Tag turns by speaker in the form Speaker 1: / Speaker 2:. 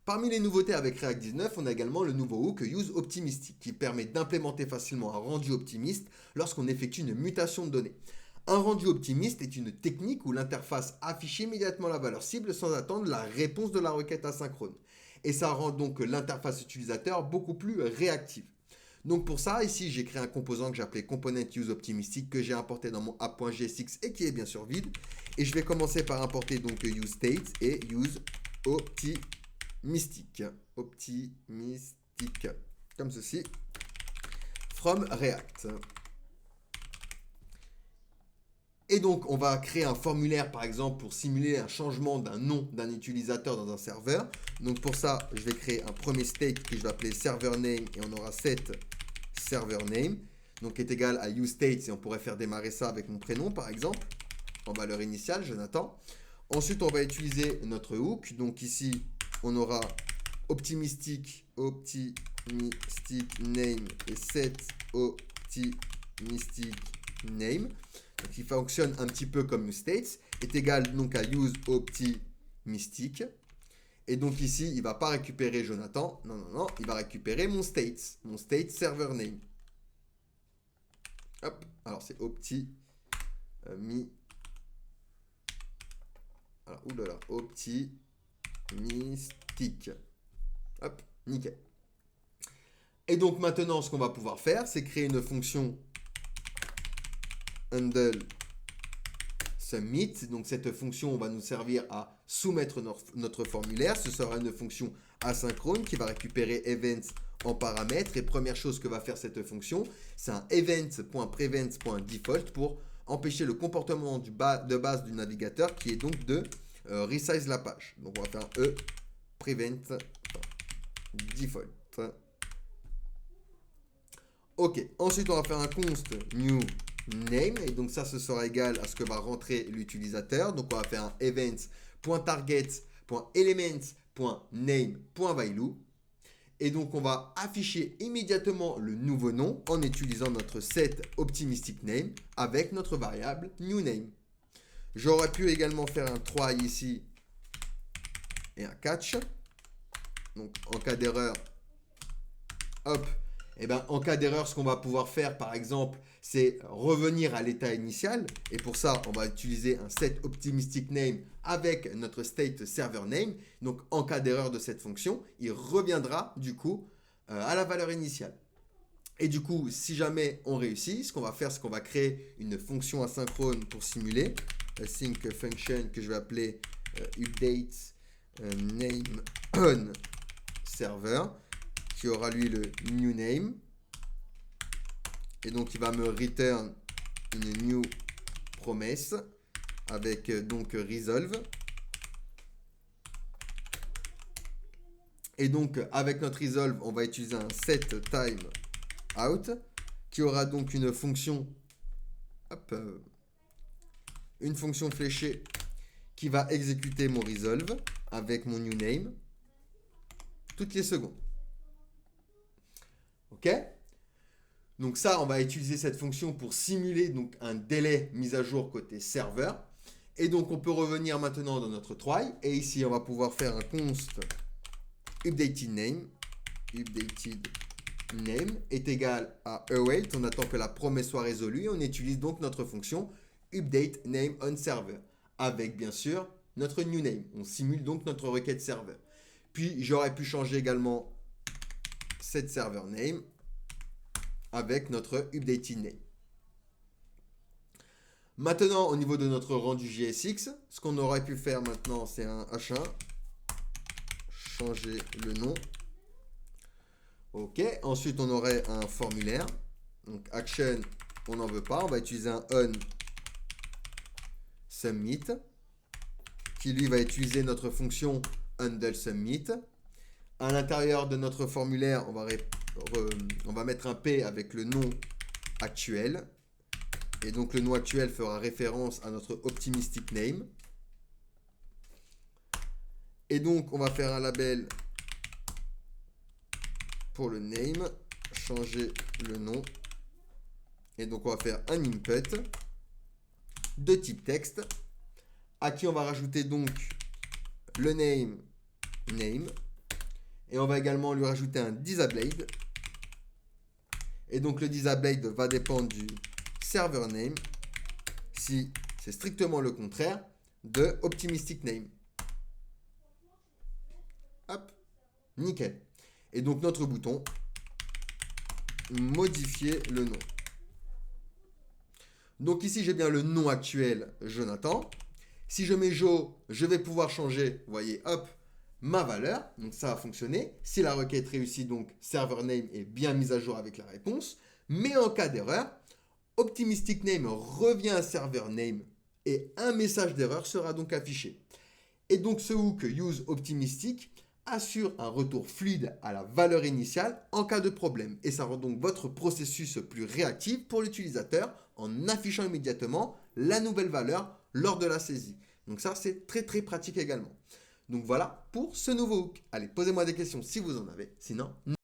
Speaker 1: Parmi les nouveautés avec React 19, on a également le nouveau hook useOptimistic qui permet d'implémenter facilement un rendu optimiste lorsqu'on effectue une mutation de données. Un rendu optimiste est une technique où l'interface affiche immédiatement la valeur cible sans attendre la réponse de la requête asynchrone. Et ça rend donc l'interface utilisateur beaucoup plus réactive. Donc pour ça, ici, j'ai créé un composant que j'ai appelé component useOptimistic que j'ai importé dans mon app.jsx et qui est bien sûr vide. Et je vais commencer par importer donc useState et useOptimistic. Optimistic. Comme ceci. From React. Et donc, on va créer un formulaire, par exemple, pour simuler un changement d'un nom d'un utilisateur dans un serveur. Donc, pour ça, je vais créer un premier state que je vais appeler server name et on aura set server name. Donc, qui est égal à useState et on pourrait faire démarrer ça avec mon prénom, par exemple, en valeur initiale, Jonathan. Ensuite, on va utiliser notre hook. Donc, ici, on aura optimistic name et set optimistic name. Qui fonctionne un petit peu comme useStates, est égal donc à useOptimistic. Et donc ici, il ne va pas récupérer Jonathan. Non, il va récupérer mon state server name. Hop, alors c'est optimistic. Alors, optimistic. Hop, nickel. Et donc maintenant, ce qu'on va pouvoir faire, c'est créer une fonction handle submit. Donc cette fonction va nous servir à soumettre notre formulaire. Ce sera une fonction asynchrone qui va récupérer events en paramètres. Et première chose que va faire cette fonction, c'est un event.prevent.default pour empêcher le comportement de base du navigateur qui est donc de resize la page. Donc on va faire un prevent default. Ok, ensuite on va faire un const new name, et donc ça, ce sera égal à ce que va rentrer l'utilisateur. Donc on va faire un events.target.elements.name.value, et donc on va afficher immédiatement le nouveau nom en utilisant notre set optimistic name avec notre variable new name. J'aurais pu également faire un try ici et un catch. Donc en cas d'erreur, hop. Et ben, en cas d'erreur, ce qu'on va pouvoir faire, par exemple, c'est revenir à l'état initial. Et pour ça, on va utiliser un set optimistic name avec notre state server name. Donc, en cas d'erreur de cette fonction, il reviendra du coup à la valeur initiale. Et du coup, si jamais on réussit, ce qu'on va faire, c'est qu'on va créer une fonction asynchrone pour simuler. Async function que je vais appeler update name on server, qui aura lui le new name. Et donc il va me return une new promise avec donc resolve. Et donc avec notre resolve, on va utiliser un set time out qui aura donc une fonction une fonction fléchée qui va exécuter mon resolve avec mon new name toutes les secondes. Ok? Donc ça, on va utiliser cette fonction pour simuler donc un délai mise à jour côté serveur. Et donc on peut revenir maintenant dans notre try. Et ici, on va pouvoir faire un const updated name. Updated name est égal à await. On attend que la promesse soit résolue. On utilise donc notre fonction update name on server avec bien sûr notre new name. On simule donc notre requête serveur. Puis j'aurais pu changer également cette server name avec notre updated name. Maintenant, au niveau de notre rendu JSX, ce qu'on aurait pu faire maintenant, c'est un H1, changer le nom. Ok, ensuite on aurait un formulaire. Donc action, on n'en veut pas, on va utiliser un on submit, qui lui va utiliser notre fonction handle submit. À l'intérieur de notre formulaire, on va mettre un P avec le nom actuel. Et donc le nom actuel fera référence à notre optimistic name. Et donc on va faire un label pour le name, changer le nom. Et donc on va faire un input de type texte, à qui on va rajouter donc le name, Et on va également lui rajouter un disabled. Et donc le disabled va dépendre du server name si c'est strictement le contraire de optimistic name. Hop, nickel. Et donc notre bouton, modifier le nom. Donc ici j'ai bien le nom actuel, Jonathan. Si je mets Joe, je vais pouvoir changer, vous voyez, hop, ma valeur. Donc ça a fonctionné. Si la requête réussit, donc server name est bien mise à jour avec la réponse. Mais en cas d'erreur, optimistic name revient à server name et un message d'erreur sera donc affiché. Et donc ce hook use optimistic assure un retour fluide à la valeur initiale en cas de problème. Et ça rend donc votre processus plus réactif pour l'utilisateur en affichant immédiatement la nouvelle valeur lors de la saisie. Donc ça, c'est très très pratique également. Donc voilà pour ce nouveau hook. Allez, posez-moi des questions si vous en avez. Sinon,